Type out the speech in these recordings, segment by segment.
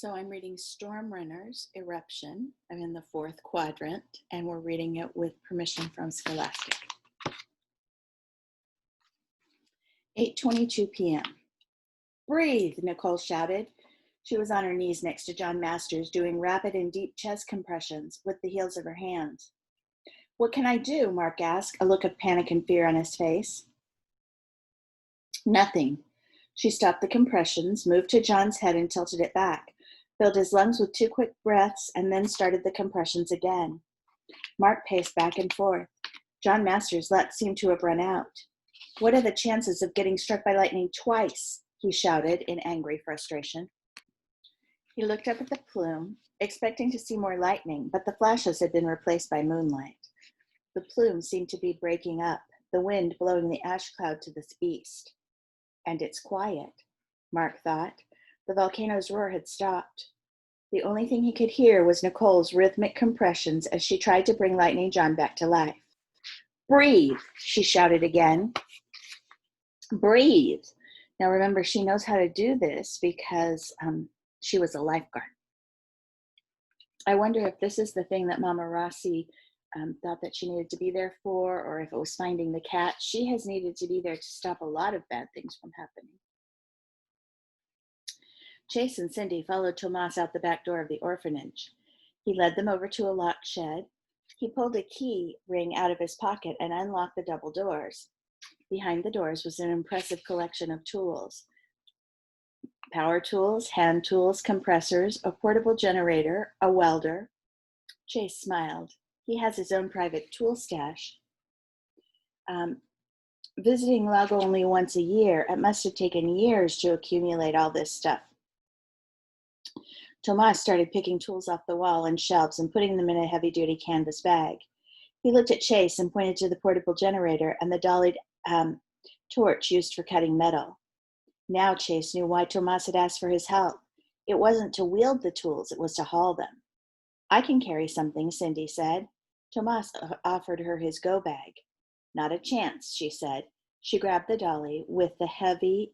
So I'm reading Storm Runners, Eruption. I'm in the fourth quadrant, and we're reading it with permission from Scholastic. 8:22 p.m. Breathe, Nicole shouted. She was on her knees next to John Masters, doing rapid and deep chest compressions with the heels of her hands. What can I do? Mark asked, a look of panic and fear on his face. Nothing. She stopped the compressions, moved to John's head and tilted it back, filled his lungs with 2 quick breaths, and then started the compressions again. Mark paced back and forth. John Masters' luck seemed to have run out. What are the chances of getting struck by lightning twice? He shouted in angry frustration. He looked up at the plume, expecting to see more lightning, but the flashes had been replaced by moonlight. The plume seemed to be breaking up, the wind blowing the ash cloud to the east. And it's quiet, Mark thought. The volcano's roar had stopped. The only thing he could hear was Nicole's rhythmic compressions as she tried to bring Lightning John back to life. Breathe, she shouted again. Breathe. Now remember, she knows how to do this because she was a lifeguard. I wonder if this is the thing that Mama Rossi thought that she needed to be there for, or if it was finding the cat. She has needed to be there to stop a lot of bad things from happening. Chase and Cindy followed Tomas out the back door of the orphanage. He led them over to a locked shed. He pulled a key ring out of his pocket and unlocked the double doors. Behind the doors was an impressive collection of tools. Power tools, hand tools, compressors, a portable generator, a welder. Chase smiled. He has his own private tool stash. Visiting Lago only once a year, it must have taken years to accumulate all this stuff. Tomas started picking tools off the wall and shelves and putting them in a heavy-duty canvas bag. He looked at Chase and pointed to the portable generator and the dollied torch used for cutting metal. Now Chase knew why Tomas had asked for his help. It wasn't to wield the tools, it was to haul them. I can carry something, Cindy said. Tomas offered her his go bag. Not a chance, she said. She grabbed the dolly with the heavy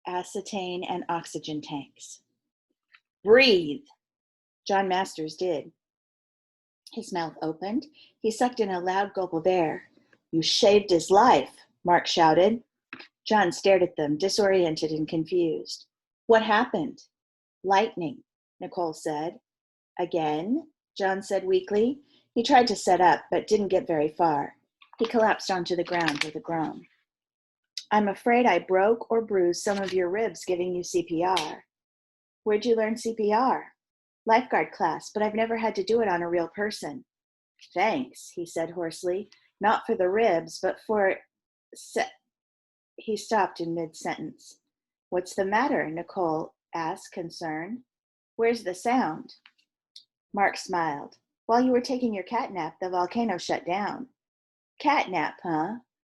acetane and oxygen tanks. Breathe! John Masters did. His mouth opened. He sucked in a loud gulp of air. You shaved his life, Mark shouted. John stared at them, disoriented and confused. What happened? Lightning, Nicole said. Again? John said weakly. He tried to sit up, but didn't get very far. He collapsed onto the ground with a groan. I'm afraid I broke or bruised some of your ribs giving you CPR. Where'd you learn CPR? Lifeguard class, but I've never had to do it on a real person. Thanks, he said hoarsely. Not for the ribs, but for... He stopped in mid-sentence. What's the matter? Nicole asked, concerned. Where's the sound? Mark smiled. While you were taking your cat nap, the volcano shut down. Cat nap, huh?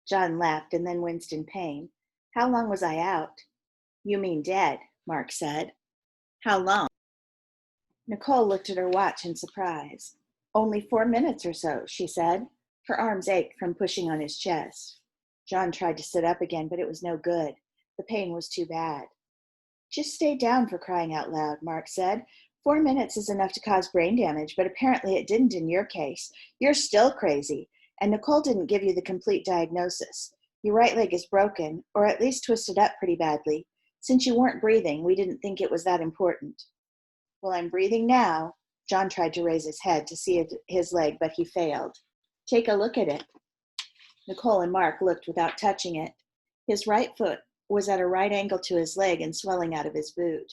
John laughed and then winced in pain. How long was I out? You mean dead, Mark said. How long? Nicole looked at her watch in surprise. Only 4 minutes or so, she said. Her arms ached from pushing on his chest. John tried to sit up again, but it was no good. The pain was too bad. Just stay down, for crying out loud, Mark said. 4 minutes is enough to cause brain damage, but apparently it didn't in your case. You're still crazy, and Nicole didn't give you the complete diagnosis. Your right leg is broken, or at least twisted up pretty badly. Since you weren't breathing, we didn't think it was that important. Well, I'm breathing now. John tried to raise his head to see his leg, but he failed. Take a look at it. Nicole and Mark looked without touching it. His right foot was at a right angle to his leg and swelling out of his boot.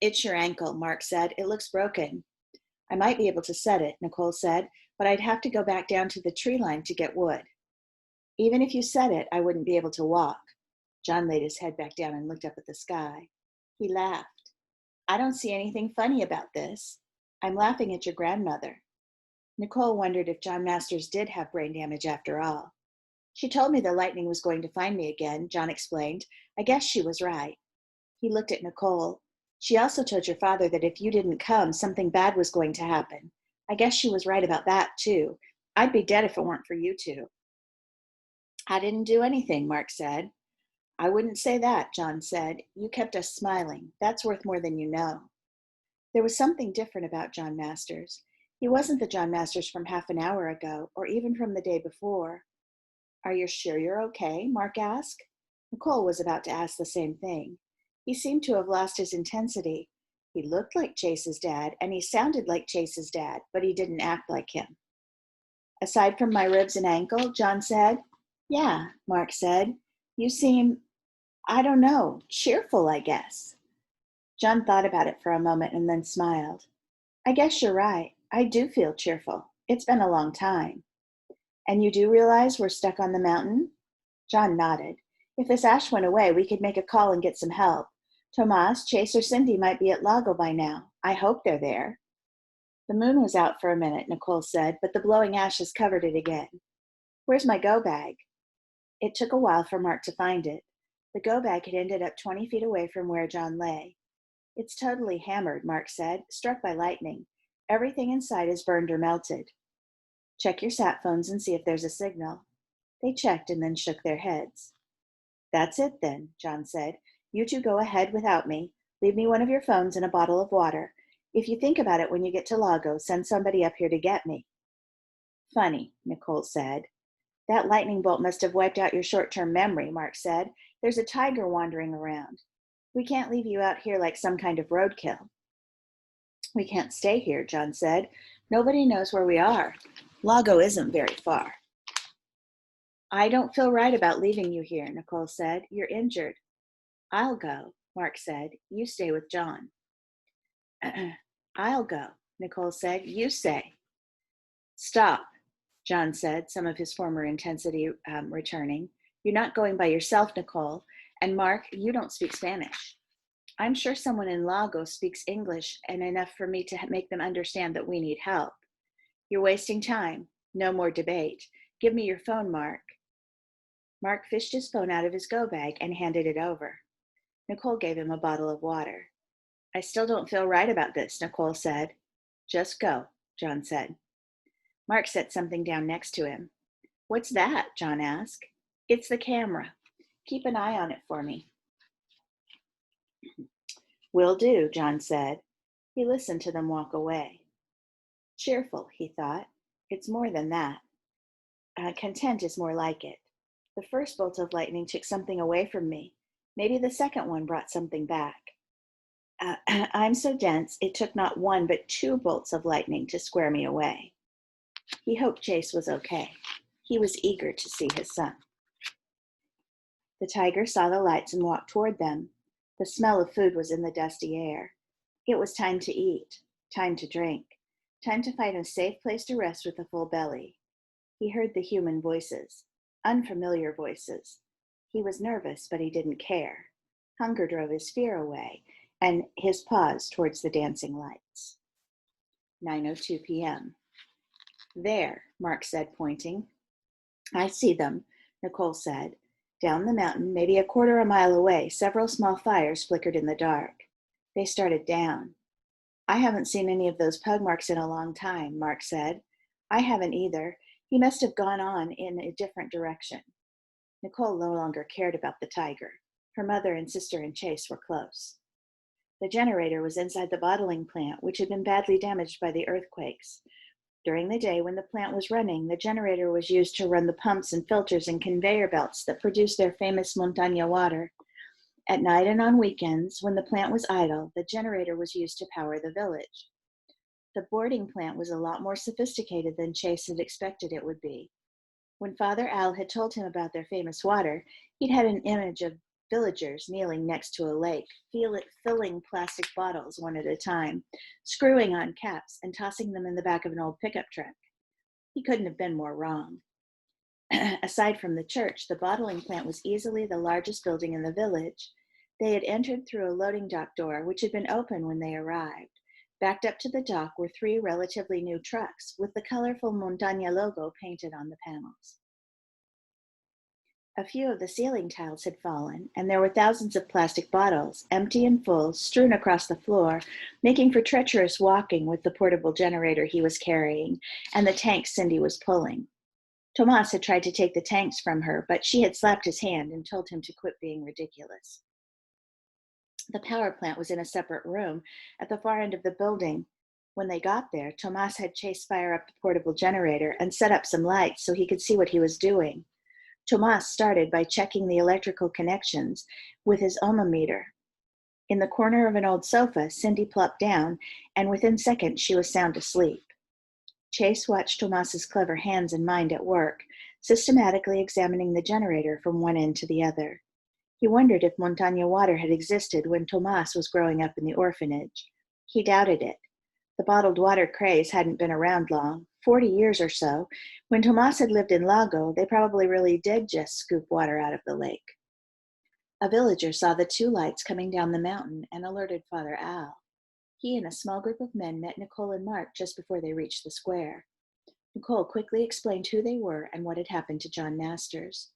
It's your ankle, Mark said. It looks broken. I might be able to set it, Nicole said, but I'd have to go back down to the tree line to get wood. Even if you set it, I wouldn't be able to walk. John laid his head back down and looked up at the sky. He laughed. I don't see anything funny about this. I'm laughing at your grandmother. Nicole wondered if John Masters did have brain damage after all. She told me the lightning was going to find me again, John explained. I guess she was right. He looked at Nicole. She also told your father that if you didn't come, something bad was going to happen. I guess she was right about that, too. I'd be dead if it weren't for you two. I didn't do anything, Mark said. I wouldn't say that, John said. You kept us smiling. That's worth more than you know. There was something different about John Masters. He wasn't the John Masters from half an hour ago, or even from the day before. Are you sure you're okay? Mark asked. Nicole was about to ask the same thing. He seemed to have lost his intensity. He looked like Chase's dad, and he sounded like Chase's dad, but he didn't act like him. Aside from my ribs and ankle, John said. Yeah, Mark said. You seem, I don't know, cheerful, I guess. John thought about it for a moment and then smiled. I guess you're right. I do feel cheerful. It's been a long time. And you do realize we're stuck on the mountain? John nodded. If this ash went away, we could make a call and get some help. Tomas, Chase, or Cindy might be at Lago by now. I hope they're there. The moon was out for a minute, Nicole said, but the blowing ashes covered it again. Where's my go bag? It took a while for Mark to find it. The go bag had ended up 20 feet away from where John lay. It's totally hammered, Mark said, struck by lightning. Everything inside is burned or melted. Check your sat phones and see if there's a signal. They checked and then shook their heads. That's it then, John said. You two go ahead without me. Leave me one of your phones and a bottle of water. If you think about it when you get to Lago, send somebody up here to get me. Funny, Nicole said. That lightning bolt must have wiped out your short-term memory, Mark said. There's a tiger wandering around. We can't leave you out here like some kind of roadkill. We can't stay here, John said. Nobody knows where we are. Lago isn't very far. I don't feel right about leaving you here, Nicole said. You're injured. I'll go, Mark said. You stay with John. I'll go, Nicole said. You say. Stop, John said, some of his former intensity returning. You're not going by yourself, Nicole. And Mark, you don't speak Spanish. I'm sure someone in Lago speaks English and enough for me to make them understand that we need help. You're wasting time. No more debate. Give me your phone, Mark. Mark fished his phone out of his go bag and handed it over. Nicole gave him a bottle of water. I still don't feel right about this, Nicole said. Just go, John said. Mark set something down next to him. What's that? John asked. It's the camera. Keep an eye on it for me. Will do, John said. He listened to them walk away. Cheerful, he thought. It's more than that. Content is more like it. The first bolt of lightning took something away from me. Maybe the second one brought something back. I'm so dense, it took not one but 2 bolts of lightning to square me away. He hoped Chase was okay. He was eager to see his son. The tiger saw the lights and walked toward them. The smell of food was in the dusty air. It was time to eat, time to drink, time to find a safe place to rest with a full belly. He heard the human voices, unfamiliar voices. He was nervous, but he didn't care. Hunger drove his fear away, and his paws towards the dancing lights. 9:02 p.m. There, Mark said, pointing. I see them, Nicole said. Down the mountain, maybe a quarter of a mile away, several small fires flickered in the dark. They started down. I haven't seen any of those pug marks in a long time, Mark said. I haven't either. He must have gone on in a different direction. Nicole no longer cared about the tiger. Her mother and sister and Chase were close. The generator was inside the bottling plant, which had been badly damaged by the earthquakes. During the day, when the plant was running, the generator was used to run the pumps and filters and conveyor belts that produced their famous Montaña water. At night and on weekends, when the plant was idle, the generator was used to power the village. The boarding plant was a lot more sophisticated than Chase had expected it would be. When Father Al had told him about their famous water, he'd had an image of villagers kneeling next to a lake, filling plastic bottles one at a time, screwing on caps and tossing them in the back of an old pickup truck. He couldn't have been more wrong. Aside from the church, the bottling plant was easily the largest building in the village. They had entered through a loading dock door, which had been open when they arrived. Backed up to the dock were 3 relatively new trucks with the colorful Montaña logo painted on the panels. A few of the ceiling tiles had fallen, and there were thousands of plastic bottles, empty and full, strewn across the floor, making for treacherous walking with the portable generator he was carrying and the tank Cindy was pulling. Tomas had tried to take the tanks from her, but she had slapped his hand and told him to quit being ridiculous. The power plant was in a separate room at the far end of the building. When they got there, Tomas had Chase fire up the portable generator and set up some lights so he could see what he was doing. Tomas started by checking the electrical connections with his ohmmeter. In the corner of an old sofa, Cindy plopped down, and within seconds she was sound asleep. Chase watched Tomas's clever hands and mind at work, systematically examining the generator from one end to the other. He wondered if Montaña water had existed when Tomas was growing up in the orphanage. He doubted it. The bottled water craze hadn't been around long, 40 years or so. When Tomas had lived in Lago, they probably really did just scoop water out of the lake. A villager saw the two lights coming down the mountain and alerted Father Al. He and a small group of men met Nicole and Mark just before they reached the square. Nicole quickly explained who they were and what had happened to John Masters.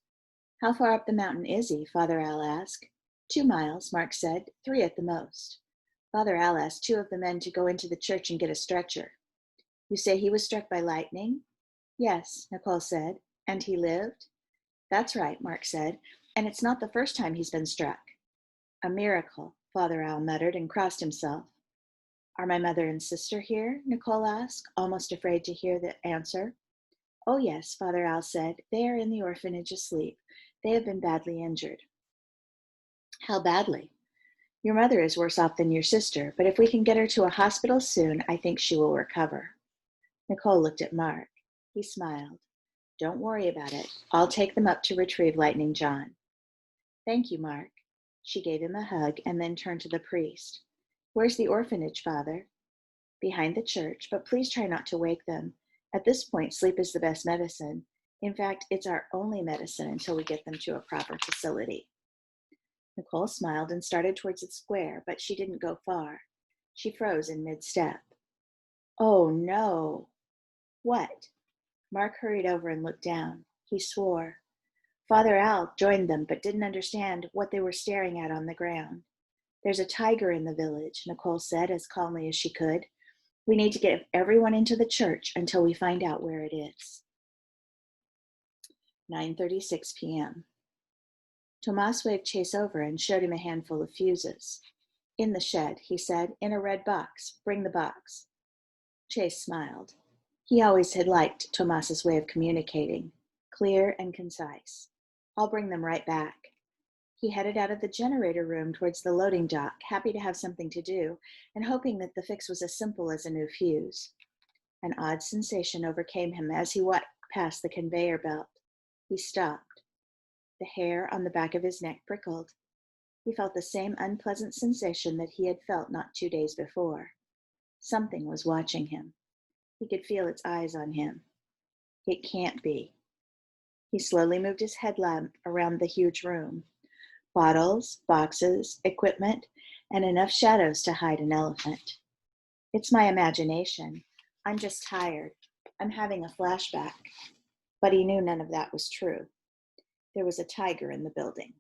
"How far up the mountain is he?" Father Al asked. 2 miles, Mark said, 3 at the most. Father Al asked 2 of the men to go into the church and get a stretcher. "You say he was struck by lightning?" "Yes," Nicole said. "And he lived?" "That's right," Mark said. "And it's not the first time he's been struck." "A miracle," Father Al muttered and crossed himself. "Are my mother and sister here?" Nicole asked, almost afraid to hear the answer. "Oh yes," Father Al said. "They are in the orphanage asleep. They have been badly injured." "How badly?" "Your mother is worse off than your sister, but if we can get her to a hospital soon, I think she will recover." Nicole looked at Mark. He smiled. "Don't worry about it. I'll take them up to retrieve Lightning John." "Thank you, Mark." She gave him a hug and then turned to the priest. "Where's the orphanage, Father?" "Behind the church, but please try not to wake them. At this point, sleep is the best medicine. In fact, it's our only medicine until we get them to a proper facility." Nicole smiled and started towards the square, but she didn't go far. She froze in mid-step. "Oh, no." "What?" Mark hurried over and looked down. He swore. Father Al joined them, but didn't understand what they were staring at on the ground. "There's a tiger in the village," Nicole said as calmly as she could. "We need to get everyone into the church until we find out where it is." 9:36 p.m. Tomas waved Chase over and showed him a handful of fuses. "In the shed," he said, "in a red box. Bring the box." Chase smiled. He always had liked Tomas's way of communicating, clear and concise. "I'll bring them right back." He headed out of the generator room towards the loading dock, happy to have something to do, and hoping that the fix was as simple as a new fuse. An odd sensation overcame him as he walked past the conveyor belt. He stopped. The hair on the back of his neck prickled. He felt the same unpleasant sensation that he had felt not 2 days before. Something was watching him. He could feel its eyes on him. It can't be. He slowly moved his headlamp around the huge room. Bottles, boxes, equipment, and enough shadows to hide an elephant. "It's my imagination. I'm just tired. I'm having a flashback." But he knew none of that was true. There was a tiger in the building.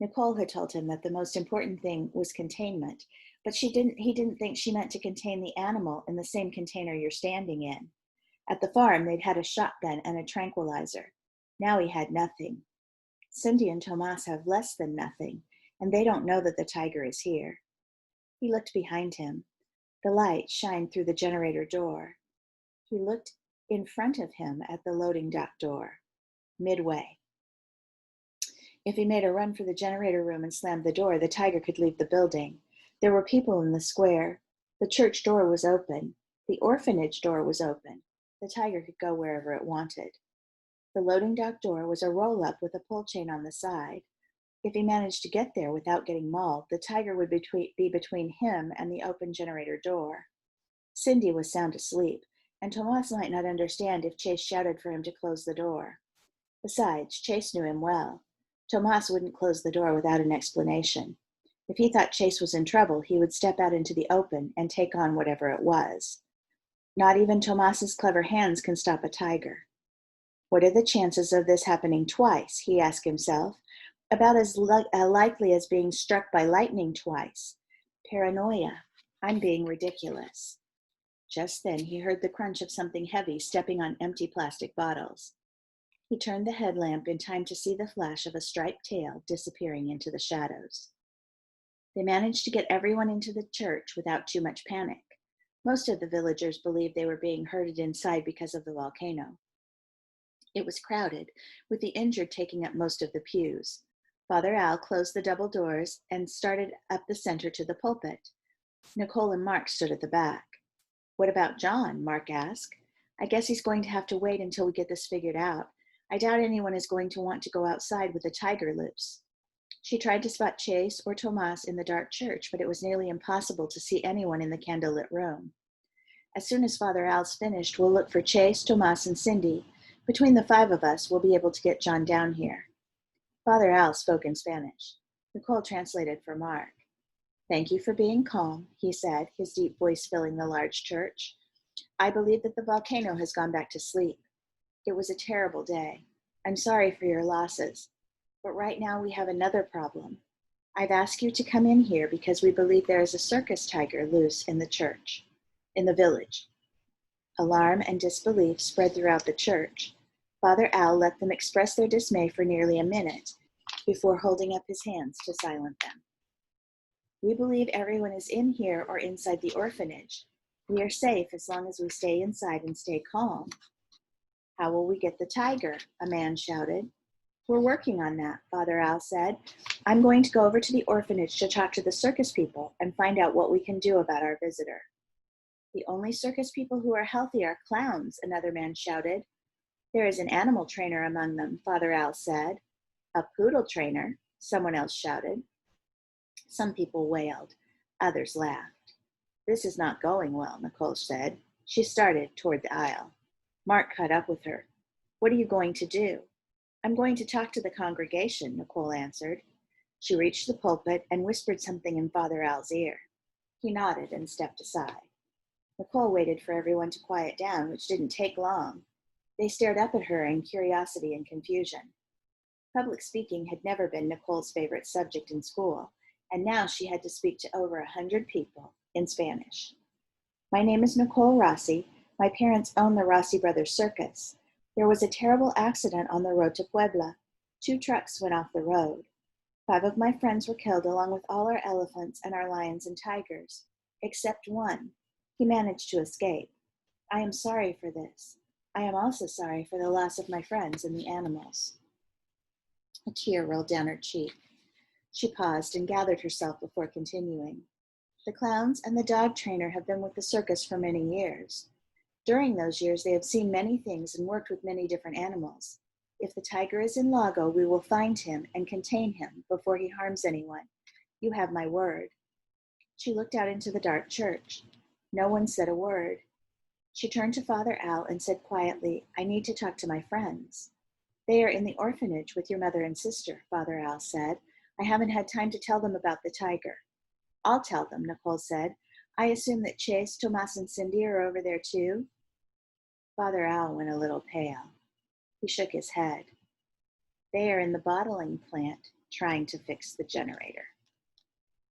Nicole had told him that the most important thing was containment, but he didn't think she meant to contain the animal in the same container you're standing in. At the farm, they'd had a shotgun and a tranquilizer. Now he had nothing. Cindy and Tomas have less than nothing, and they don't know that the tiger is here. He looked behind him. The light shined through the generator door. He looked in front of him at the loading dock door, midway. If he made a run for the generator room and slammed the door, the tiger could leave the building. There were people in the square. The church door was open. The orphanage door was open. The tiger could go wherever it wanted. The loading dock door was a roll-up with a pull chain on the side. If he managed to get there without getting mauled, the tiger would be between him and the open generator door. Cindy was sound asleep, and Tomas might not understand if Chase shouted for him to close the door. Besides, Chase knew him well. Tomas wouldn't close the door without an explanation. If he thought Chase was in trouble, he would step out into the open and take on whatever it was. Not even Tomas's clever hands can stop a tiger. What are the chances of this happening twice, he asked himself, about as likely as being struck by lightning twice. Paranoia. I'm being ridiculous. Just then he heard the crunch of something heavy stepping on empty plastic bottles. He turned the headlamp in time to see the flash of a striped tail disappearing into the shadows. They managed to get everyone into the church without too much panic. Most of the villagers believed they were being herded inside because of the volcano. It was crowded, with the injured taking up most of the pews. Father Al closed the double doors and started up the center to the pulpit. Nicole and Mark stood at the back. "What about John?" Mark asked. "I guess he's going to have to wait until we get this figured out. I doubt anyone is going to want to go outside with a tiger loose." She tried to spot Chase or Tomas in the dark church, but it was nearly impossible to see anyone in the candlelit room. "As soon as Father Al's finished, we'll look for Chase, Tomas, and Cindy. Between the 5 of us, we'll be able to get John down here." Father Al spoke in Spanish. Nicole translated for Mark. "Thank you for being calm," he said, his deep voice filling the large church. "I believe that the volcano has gone back to sleep. It was a terrible day. I'm sorry for your losses. But right now we have another problem. I've asked you to come in here because we believe there is a circus tiger loose in the village." Alarm and disbelief spread throughout the church. Father Al let them express their dismay for nearly a minute before holding up his hands to silence them. "We believe everyone is in here or inside the orphanage. We are safe as long as we stay inside and stay calm." "How will we get the tiger?" a man shouted. "We're working on that," Father Al said. "I'm going to go over to the orphanage to talk to the circus people and find out what we can do about our visitor." "The only circus people who are healthy are clowns," another man shouted. "There is an animal trainer among them," Father Al said. "A poodle trainer," someone else shouted. Some people wailed. Others laughed. "This is not going well," Nicole said. She started toward the aisle. Mark caught up with her. "What are you going to do?" "I'm going to talk to the congregation," Nicole answered. She reached the pulpit and whispered something in Father Al's ear. He nodded and stepped aside. Nicole waited for everyone to quiet down, which didn't take long. They stared up at her in curiosity and confusion. Public speaking had never been Nicole's favorite subject in school, and now she had to speak to over 100 people in Spanish. "My name is Nicole Rossi. My parents own the Rossi Brothers Circus. There was a terrible accident on the road to Puebla. 2 trucks went off the road. 5 of my friends were killed along with all our elephants and our lions and tigers, except one. He managed to escape. I am sorry for this. I am also sorry for the loss of my friends and the animals." A tear rolled down her cheek. She paused and gathered herself before continuing. "The clowns and the dog trainer have been with the circus for many years. During those years, they have seen many things and worked with many different animals. If the tiger is in Lago, we will find him and contain him before he harms anyone. You have my word." She looked out into the dark church. No one said a word. She turned to Father Al and said quietly, "I need to talk to my friends." "They are in the orphanage with your mother and sister," Father Al said. "I haven't had time to tell them about the tiger." "I'll tell them," Nicole said. "I assume that Chase, Tomas, and Cindy are over there too?" Father Al went a little pale. He shook his head. "They are in the bottling plant trying to fix the generator."